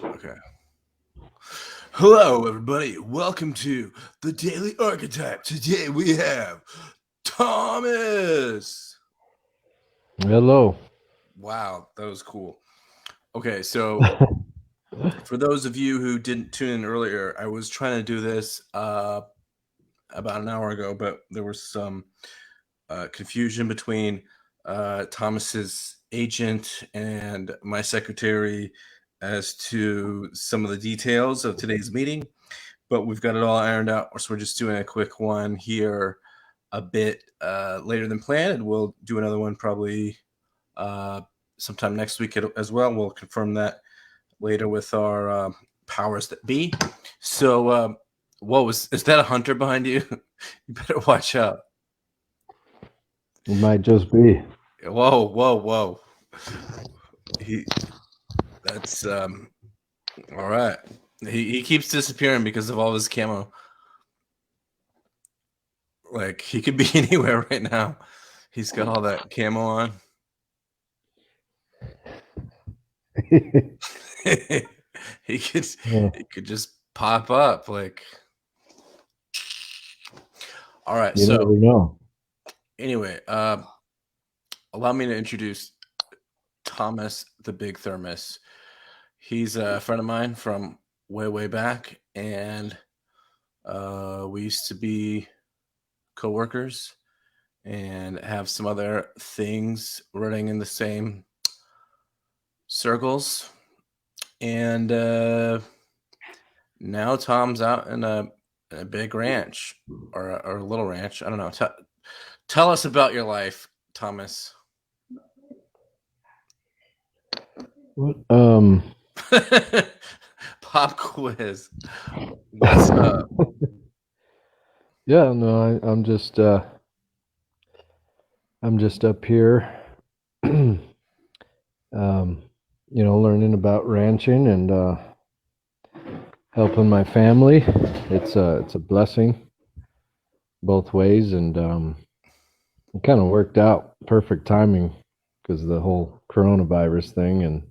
Okay. Hello, everybody. Welcome to the Daily Archetype. Today we have Thomas. Hello. Wow, that was cool. Okay, so for those of you who didn't tune in earlier, I was trying to do this about an hour ago, but there was some confusion between Thomas's agent and my secretary as to some of the details of today's meeting. But we've got it all ironed out. So we're just doing a quick one here a bit later than planned. And we'll do another one probably sometime next week as well. We'll confirm that later with our powers that be. So, is that a hunter behind you? You better watch out. It might just be. Whoa, whoa, whoa. He, that's all right. He keeps disappearing because of all his camo. Like he could be anywhere right now. He's got all that camo on. he could Yeah, he could just pop up like. All right. you So never know. anyway, allow me to introduce Thomas the Big Thermos. He's a friend of mine from way back, and we used to be coworkers and have some other things running in the same circles. And now Tom's out in a big ranch or a little ranch. I don't know. Tell us about your life, Thomas. What? Pop quiz. What's up? Yeah, no, I'm just up here, learning about ranching and helping my family. It's a blessing both ways, and it kind of worked out perfect timing because of the whole coronavirus thing, and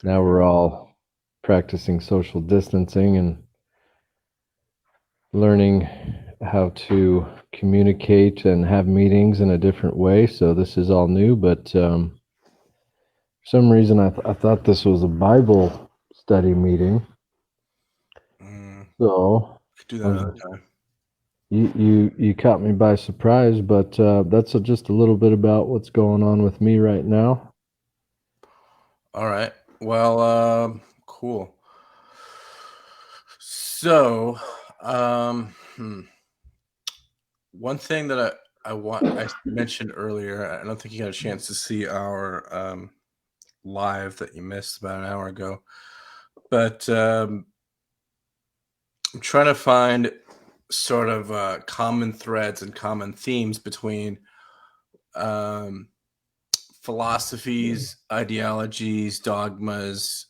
now we're all practicing social distancing and learning how to communicate and have meetings in a different way. So this is all new, but for some reason I thought this was a Bible study meeting. So Could do that I was, another time. you caught me by surprise, but that's just a little bit about what's going on with me right now. All right. Well, cool. So, one thing that I mentioned earlier, I don't think you had a chance to see our live that you missed about an hour ago, but I'm trying to find sort of common threads and common themes between um, philosophies, ideologies, dogmas,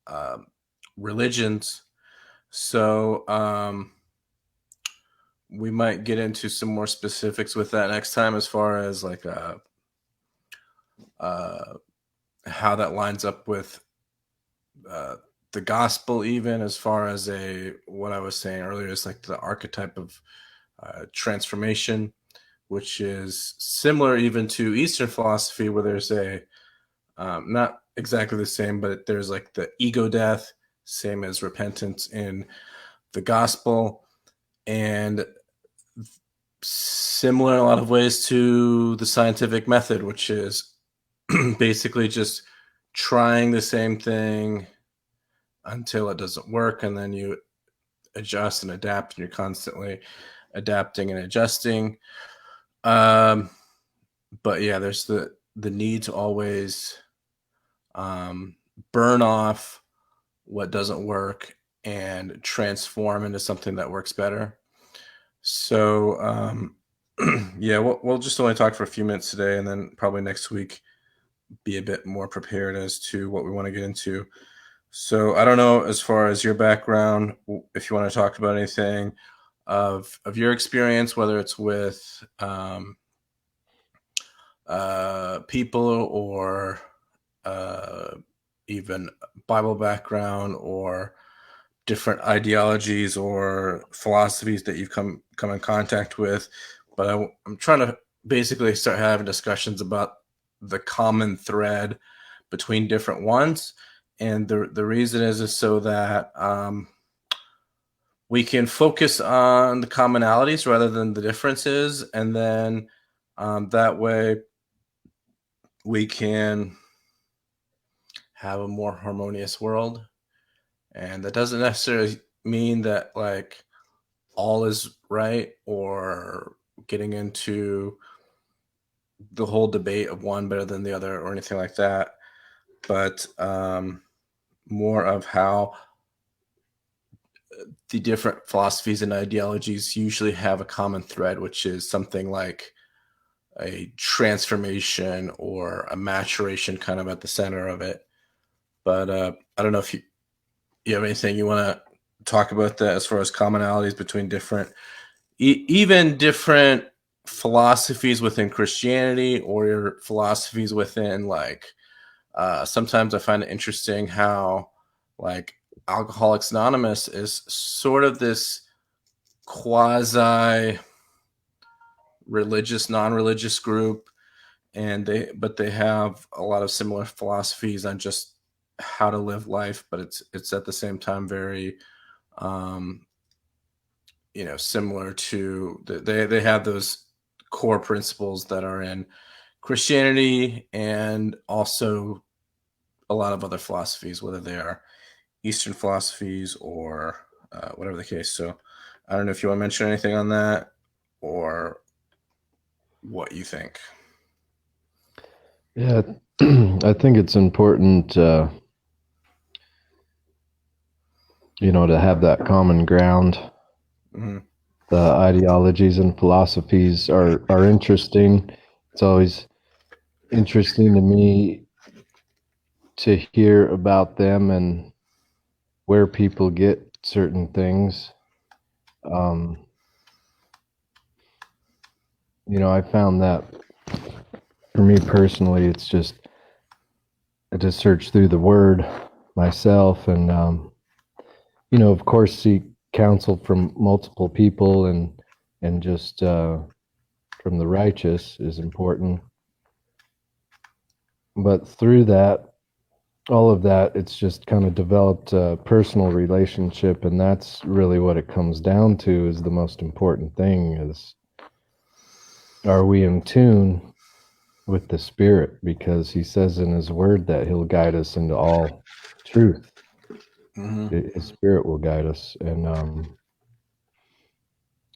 um, religions. So we might get into some more specifics with that next time, as far as like uh, how that lines up with uh, the gospel, even as far as a what I was saying earlier is like the archetype of transformation, which is similar even to Eastern philosophy, where there's a not exactly the same, but there's like the ego death, same as repentance in the gospel, and similar in a lot of ways to the scientific method, which is basically just trying the same thing until it doesn't work, and then you adjust and adapt, and you're constantly adapting and adjusting. Um, but yeah, there's the need to always burn off what doesn't work and transform into something that works better. So yeah, we'll just only talk for a few minutes today, and then probably next week be a bit more prepared as to what we want to get into. So I don't know, as far as your background, if you want to talk about anything of your experience, whether it's with people or even Bible background or different ideologies or philosophies that you've come in contact with. But I'm trying to basically start having discussions about the common thread between different ones, and the reason is so that we can focus on the commonalities rather than the differences, and then that way we can have a more harmonious world. And that doesn't necessarily mean that like all is right or getting into the whole debate of one better than the other or anything like that, but more of how the different philosophies and ideologies usually have a common thread, which is something like a transformation or a maturation kind of at the center of it. But I don't know if you have anything you want to talk about that as far as commonalities between different, even different philosophies within Christianity or your philosophies within like, sometimes I find it interesting how like Alcoholics Anonymous is sort of this quasi religious, non-religious group, and they have a lot of similar philosophies on just how to live life, but it's at the same time very um similar to they have those core principles that are in Christianity and also a lot of other philosophies, whether they are Eastern philosophies or whatever the case. So I don't know if you want to mention anything on that or what you think. Yeah, I think it's important, to have that common ground. Hmm. The ideologies and philosophies are interesting. It's always interesting to me to hear about them and where people get certain things. Um, I found that for me personally, it's just I just search through the word myself and, of course, seek counsel from multiple people and just from the righteous is important. But through that, all of that, it's just kind of developed a personal relationship, and that's really what it comes down to is the most important thing is, are we in tune with the Spirit? Because he says in his word that he'll guide us into all truth. Hmm. His Spirit will guide us. And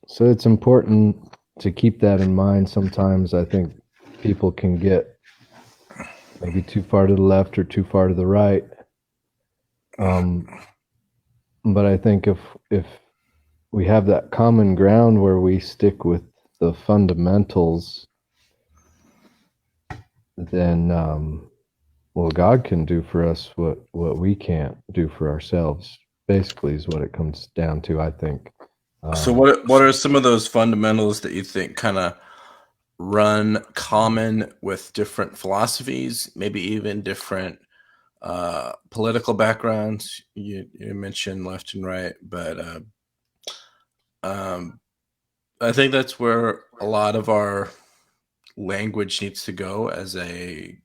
so it's important to keep that in mind. Sometimes I think people can get maybe too far to the left or too far to the right. But I think if we have that common ground where we stick with the fundamentals, then well, God can do for us what we can't do for ourselves. Basically, is what it comes down to, I think. So what are some of those fundamentals that you think kind of run common with different philosophies, maybe even different political backgrounds? You mentioned left and right, but um, I think that's where a lot of our language needs to go as a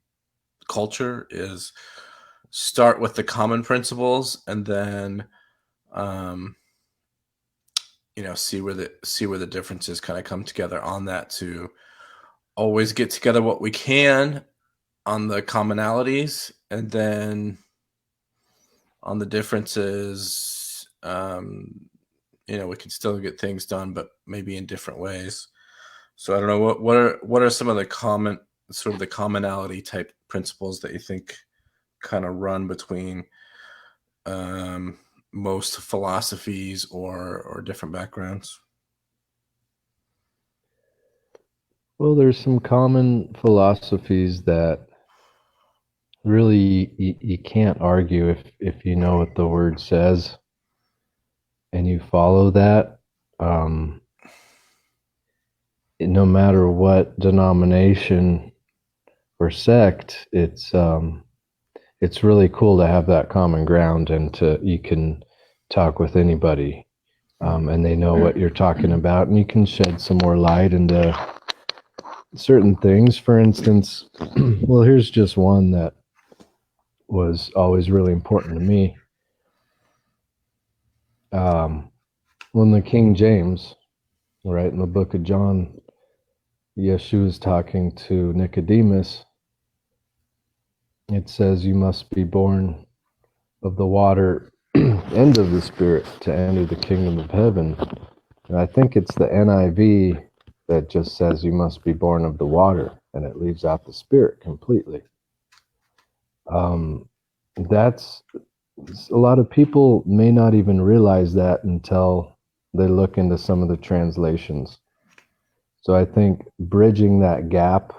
culture is start with the common principles and then um, see where the differences kind of come together on that to always get together what we can on the commonalities and then on the differences, we can still get things done but maybe in different ways. So I don't know what are some of the common sort of the commonality type principles that you think kind of run between um, most philosophies or different backgrounds. Well, there's some common philosophies that really you can't argue if you know what the word says and you follow that. Um, no matter what denomination or sect, it's really cool to have that common ground, and you can talk with anybody, and they know what you're talking about, and you can shed some more light into certain things. For instance, well, here's just one that was always really important to me. When the King James, right, in the book of John, Yeshua is talking to Nicodemus. It says, you must be born of the water and of the Spirit to enter the kingdom of heaven. And I think it's the NIV that just says you must be born of the water, and it leaves out the Spirit completely. That's a lot of people may not even realize that until they look into some of the translations. So I think bridging that gap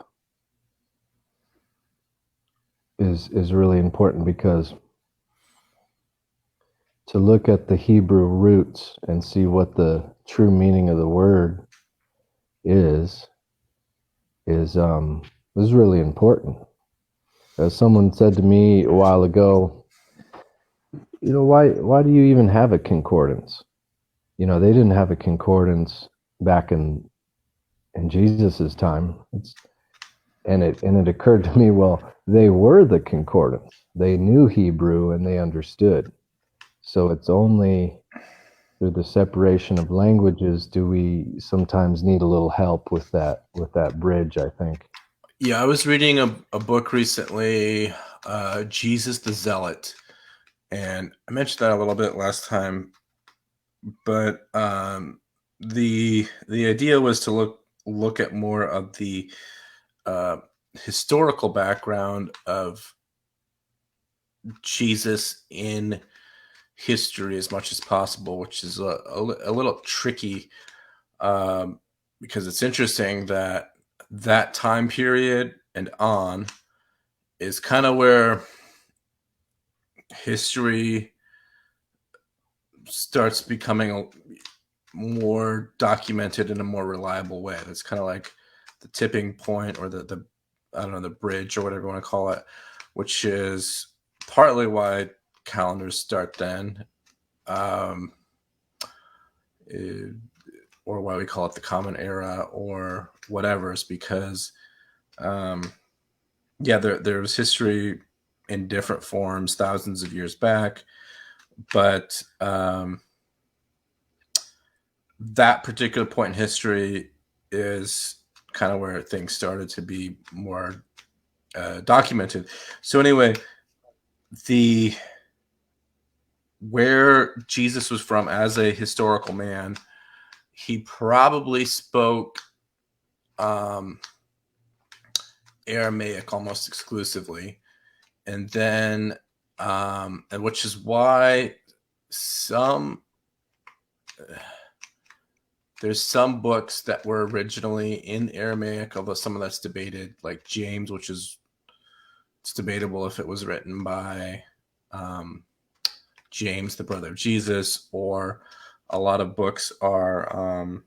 is really important, because to look at the Hebrew roots and see what the true meaning of the word is really important. As someone said to me a while ago, why do you even have a concordance? They didn't have a concordance back in Jesus's time. And it occurred to me, well, they were the concordance. They knew Hebrew and they understood. So it's only through the separation of languages do we sometimes need a little help with that bridge, I think. Yeah, I was reading a book recently, Jesus the Zealot, and I mentioned that a little bit last time, but the idea was to look at more of the historical background of Jesus in history as much as possible, which is a little tricky, because it's interesting that time period and on is kind of where history starts becoming more documented in a more reliable way. That's kind of like the tipping point, or the I don't know, the bridge, or whatever you want to call it, which is partly why calendars start then, or why we call it the Common Era or whatever, is because there was history in different forms thousands of years back, but that particular point in history is kind of where things started to be more documented. So anyway, where Jesus was from as a historical man, he probably spoke Aramaic almost exclusively, and then and which is why there's some books that were originally in Aramaic, although some of that's debated, like James, which is, it's debatable if it was written by James, the brother of Jesus, or a lot of books are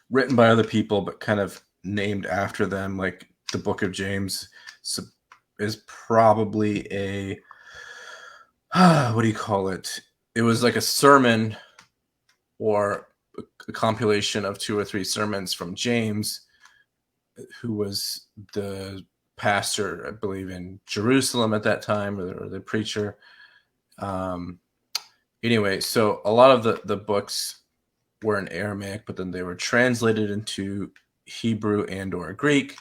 written by other people but kind of named after them, like the book of James is probably a what do you call it? It was like a sermon or a compilation of 2 or 3 sermons from James, who was the pastor, I believe, in Jerusalem at that time, or the preacher. Anyway, so a lot of the books were in Aramaic, but then they were translated into Hebrew and or Greek.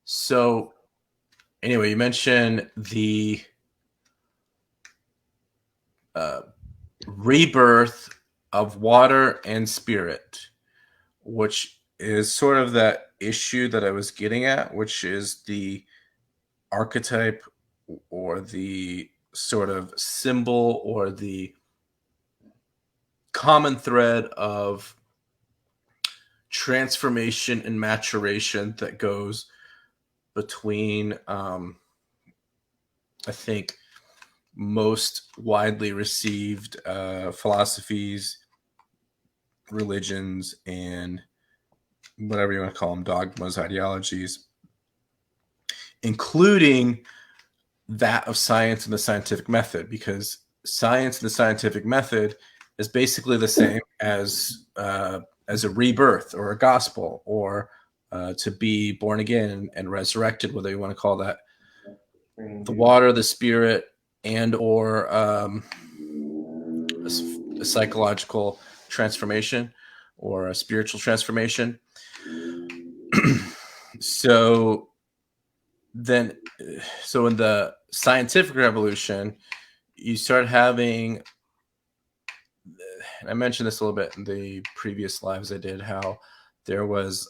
So anyway, you mentioned the rebirth of water and spirit, which is sort of that issue that I was getting at, which is the archetype or the sort of symbol or the common thread of transformation and maturation that goes between, I think, most widely received philosophies, religions, and whatever you want to call them, dogmas, ideologies. including that of science and the scientific method, because science and the scientific method is basically the same as a rebirth or a gospel, or to be born again and resurrected, whether you want to call that the water, the spirit, and or a psychological transformation or a spiritual transformation. So in the scientific revolution, you start having, I mentioned this a little bit in the previous lives I did, how there was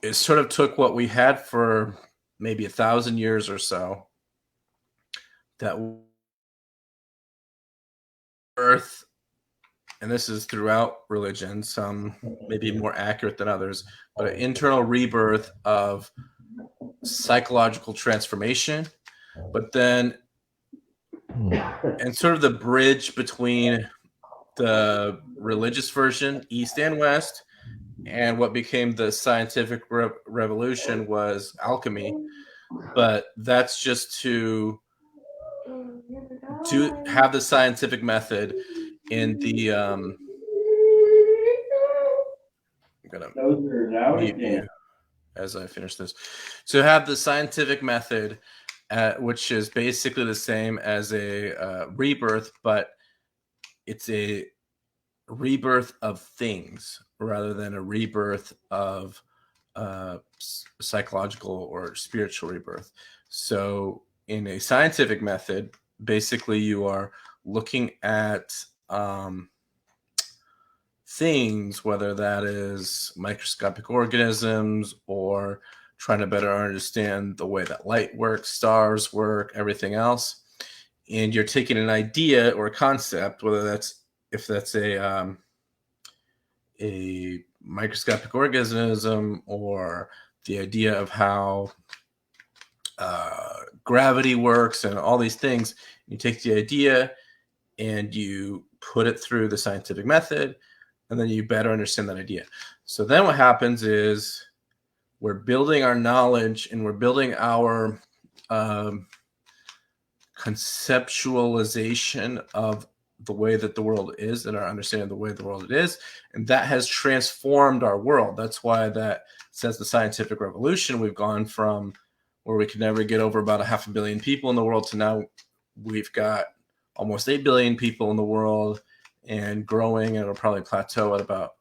it sort of took what we had for maybe 1,000 years or so, that earth, and this is throughout religion, some maybe more accurate than others, but an internal rebirth of psychological transformation, but then and sort of the bridge between the religious version, East and West, and what became the scientific revolution was alchemy. But that's just to have the scientific method in the I'm gonna mute you as I finish this. So have the scientific method, which is basically the same as a rebirth, but it's a rebirth of things rather than a rebirth of psychological or spiritual rebirth. So in a scientific method, basically you are looking at things, whether that is microscopic organisms or trying to better understand the way that light works, stars work, everything else. And you're taking an idea or a concept, whether that's, if that's a microscopic organism, or the idea of how gravity works and all these things. You take the idea and you put it through the scientific method, and then you better understand that idea. So then what happens is we're building our knowledge and we're building our conceptualization of the way that the world is and our understanding of the way the world is. And that has transformed our world. That's why that since the scientific revolution, we've gone from where we could never get over about 500 million people in the world to now we've got almost 8 billion people in the world and growing, and it'll probably plateau at about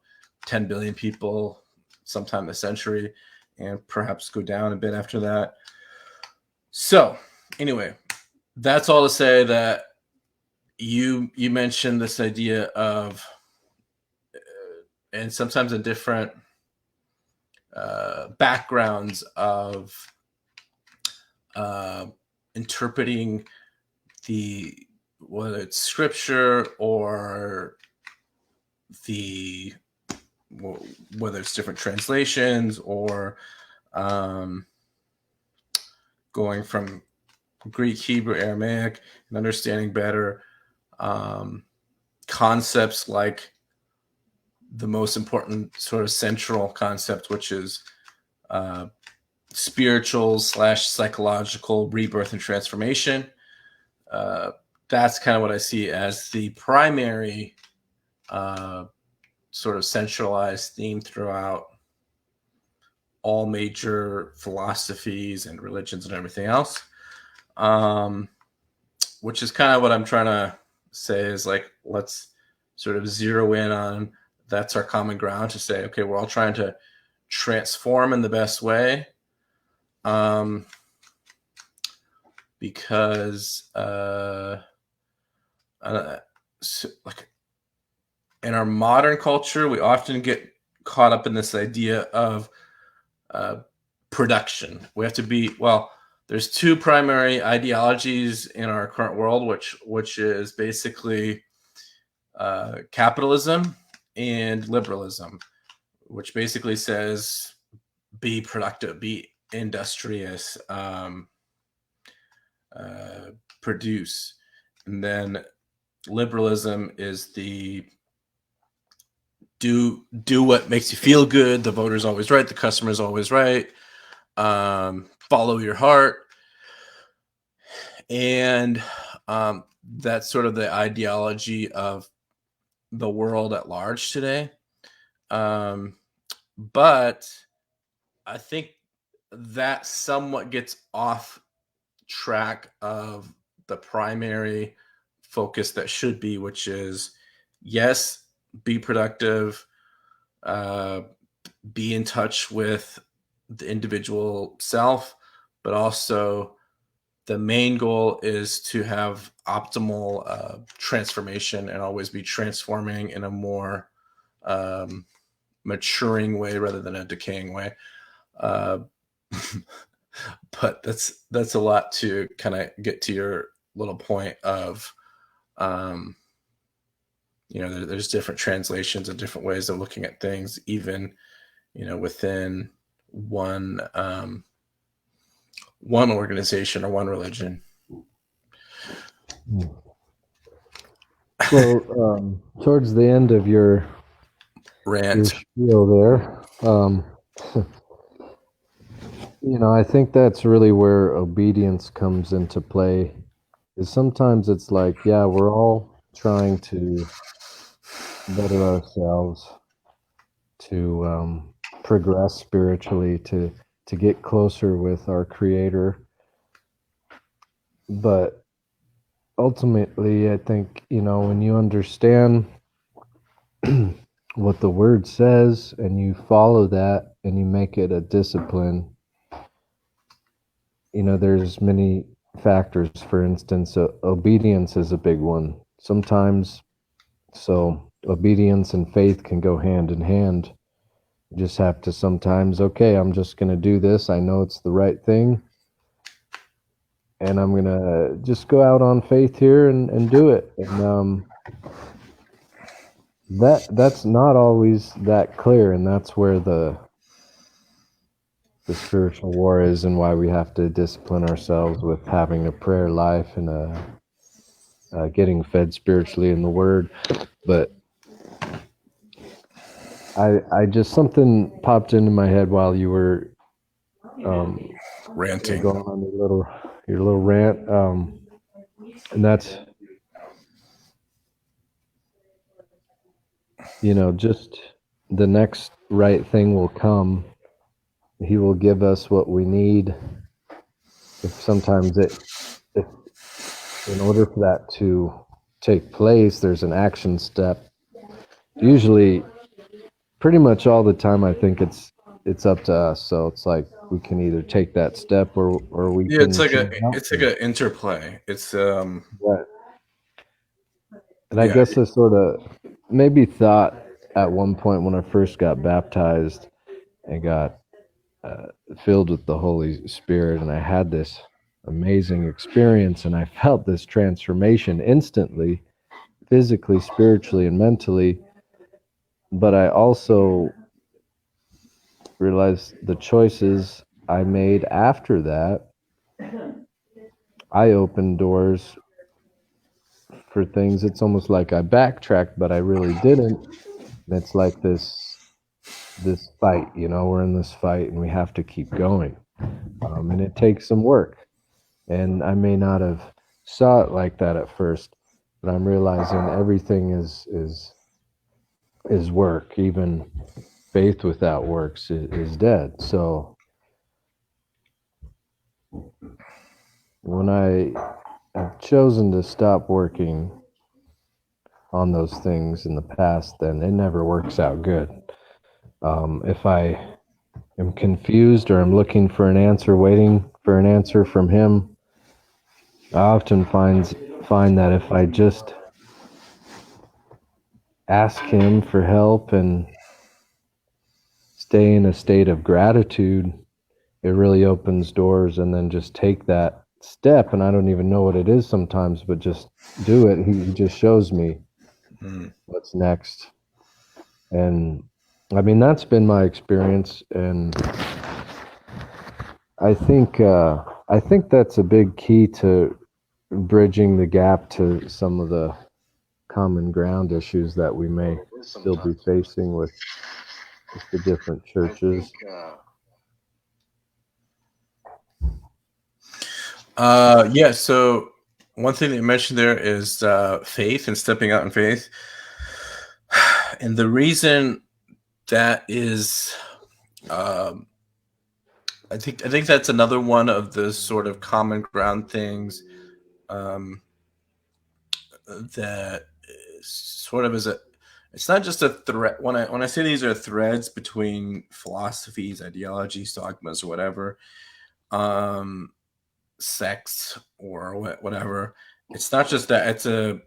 10 billion people sometime this century and perhaps go down a bit after that. So anyway, that's all to say that you mentioned this idea of, and sometimes in different backgrounds of interpreting whether it's scripture or whether it's different translations or going from Greek, Hebrew, Aramaic, and understanding better concepts like the most important sort of central concept, which is spiritual / psychological rebirth and transformation. That's kind of what I see as the primary sort of centralized theme throughout all major philosophies and religions and everything else. Which is kind of what I'm trying to say is like, let's sort of zero in on that's our common ground to say, okay, we're all trying to transform in the best way. Because like in our modern culture, we often get caught up in this idea of production. We have to be, well, there's two primary ideologies in our current world, which is basically capitalism and liberalism, which basically says be productive, be industrious, produce. And then liberalism is the do what makes you feel good. The voter's always right. The customer's always right. Follow your heart. And that's sort of the ideology of the world at large today. But I think that somewhat gets off track of the primary focus that should be, which is, yes, be productive, be in touch with the individual self, but also the main goal is to have optimal transformation and always be transforming in a more maturing way rather than a decaying way. But that's a lot to kind of get to your little point of, there's different translations and different ways of looking at things, even, within one organization or one religion. So towards the end of your rant there, I think that's really where obedience comes into play. Is sometimes it's like, yeah, we're all trying to better ourselves, to progress spiritually, to get closer with our Creator. But ultimately, I think, when you understand what the Word says and you follow that and you make it a discipline, there's many factors. For instance, obedience is a big one. Sometimes, so obedience and faith can go hand in hand. You just have to sometimes, okay, I'm just going to do this. I know it's the right thing. And I'm going to just go out on faith here and do it. And that's not always that clear. And that's where the spiritual war is, and why we have to discipline ourselves with having a prayer life and getting fed spiritually in the Word. But I just, something popped into my head while you were ranting, going on your little rant, and that's, just the next right thing will come. He will give us what we need. If sometimes in order for that to take place, there's an action step. Usually, pretty much all the time, I think it's up to us. So it's like we can either take that step or we can. It's like an interplay. It's right. And I guess I sort of maybe thought at one point when I first got baptized and got filled with the Holy Spirit, and I had this amazing experience, and I felt this transformation instantly, physically, spiritually, and mentally. But I also realized the choices I made after that, I opened doors for things. It's almost like I backtracked, but I really didn't. And it's like this fight, we're in this fight and we have to keep going. And it takes some work. And I may not have saw it like that at first, but I'm realizing everything is work. Even faith without works is dead. So when I have chosen to stop working on those things in the past, then it never works out good. If I am confused or I'm looking for an answer, waiting for an answer from Him, I often find that if I just ask Him for help and stay in a state of gratitude, it really opens doors. And then just take that step, and I don't even know what it is sometimes, but just do it. He just shows me what's next. And I mean, that's been my experience, and I think that's a big key to bridging the gap to some of the common ground issues that we may still be facing with the different churches? Yeah. So one thing that you mentioned there is faith and stepping out in faith, and the reason that is, um, I think that's another one of the sort of common ground things, um, that sort of is a. It's not just a thread. When I say these are threads between philosophies, ideologies, dogmas, or whatever, um, sects or whatever. It's not just that. It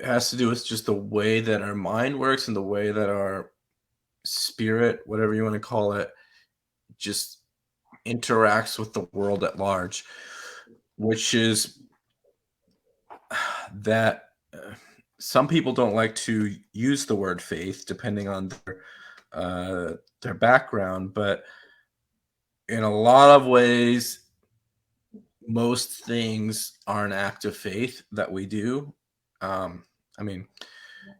has to do with just the way that our mind works and the way that our spirit, whatever you want to call it, just interacts with the world at large, which is that some people don't like to use the word faith depending on their background, but in a lot of ways, most things are an act of faith that we do. I mean,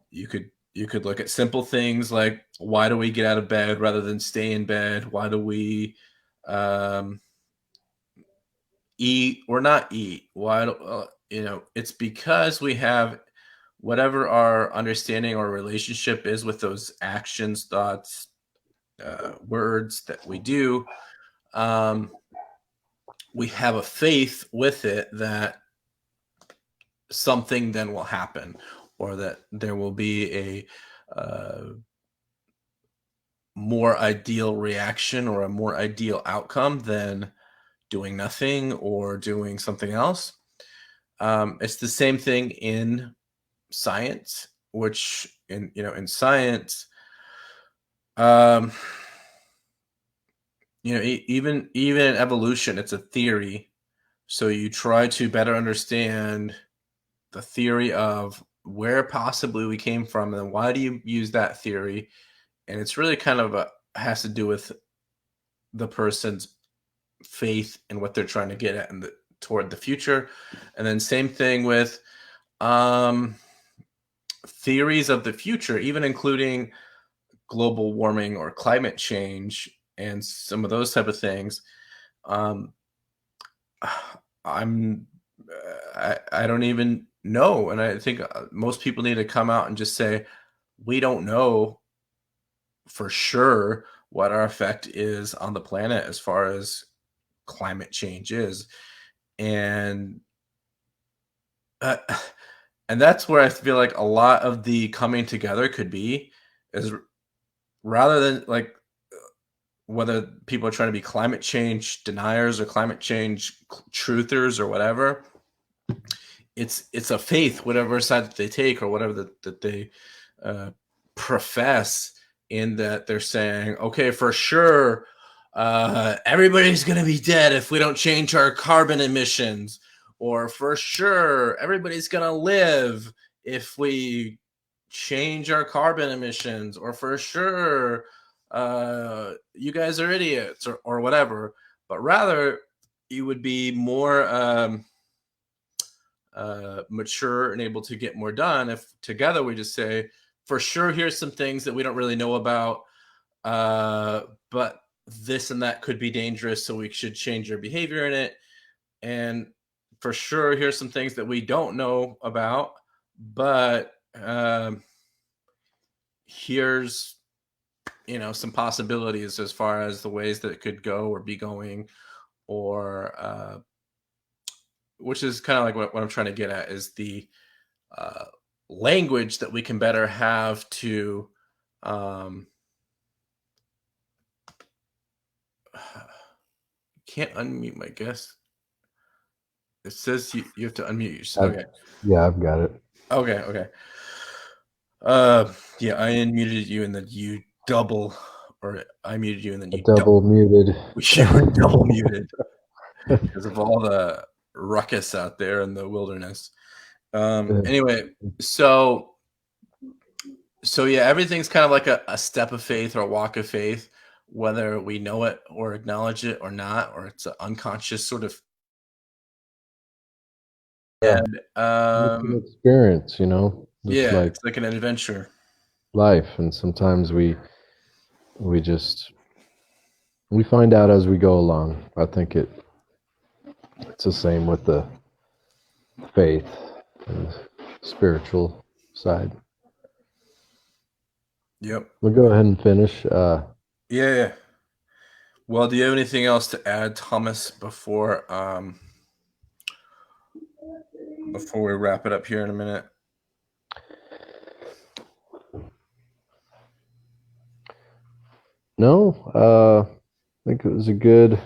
you could look at simple things like, why do we get out of bed rather than stay in bed? Why do we um, eat or not eat? Why do it's because we have whatever our understanding or relationship is with those actions, thoughts, words that we do. Um, we have a faith with it that something then will happen, or that there will be a more ideal reaction or a more ideal outcome than doing nothing or doing something else. It's the same thing in science, which in science, um, even in evolution, it's a theory. So you try to better understand the theory of where possibly we came from, and why do you use that theory? And it's really kind of has to do with the person's faith and what they're trying to get at toward the future. And then same thing with um, theories of the future, even including global warming or climate change and some of those type of things. Um, I'm I don't even know, and I think most people need to come out and just say we don't know for sure what our effect is on the planet as far as climate change is, and uh, and that's where I feel like a lot of the coming together could be, is rather than like whether people are trying to be climate change deniers or climate change truthers or whatever. It's a faith, whatever side that they take or whatever that they uh, profess, in that they're saying, okay, for sure, everybody's going to be dead if we don't change our carbon emissions, or for sure, everybody's going to live if we change our carbon emissions, or for sure, you guys are idiots, or whatever. But rather, you would be more mature and able to get more done if together we just say, for sure, here's some things that we don't really know about, but this and that could be dangerous, so we should change our behavior in it. And for sure, here's some things that we don't know about, but here's some possibilities as far as the ways that it could go or be going, or which is kind of like what I'm trying to get at, is the uh, language that we can better have to um, can't unmute my guest. It says you have to unmute yourself. Okay. Yeah, I've got it. Okay. Yeah, I unmuted you and then you double, or I muted you and then you double muted. You were double muted because of all the ruckus out there in the wilderness. Anyway, so yeah, everything's kind of like a step of faith or a walk of faith, whether we know it or acknowledge it or not, or it's an unconscious sort of. And it's an experience, just yeah, like it's like an adventure. life, and sometimes we find out as we go along. I think it's the same with the faith and spiritual side. Yep. We'll go ahead and finish. Yeah. Well, do you have anything else to add, Thomas, before we wrap it up here in a minute? No, I think it was a good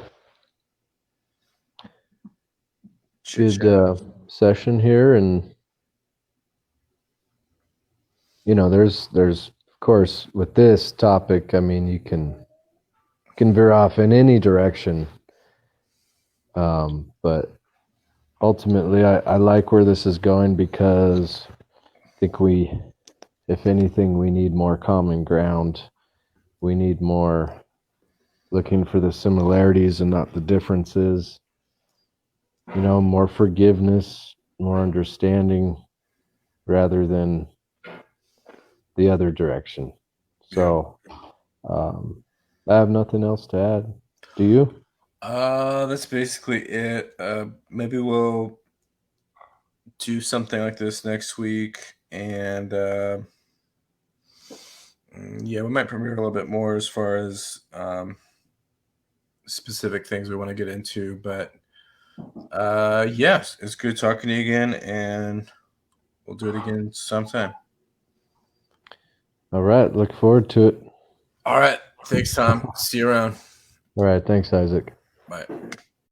session here, and there's of course with this topic, I mean, you can veer off in any direction, but ultimately I like where this is going, because I think if anything, we need more common ground. We need more looking for the similarities and not the differences. More forgiveness, more understanding, rather than the other direction. So I have nothing else to add. Do you? That's basically it. Maybe we'll do something like this next week, and yeah, we might premiere a little bit more as far as specific things we want to get into. But yes, it's good talking to you again, and we'll do it again sometime. All right. Look forward to it. All right. Thanks, Tom. See you around. All right. Thanks, Isaac. Bye.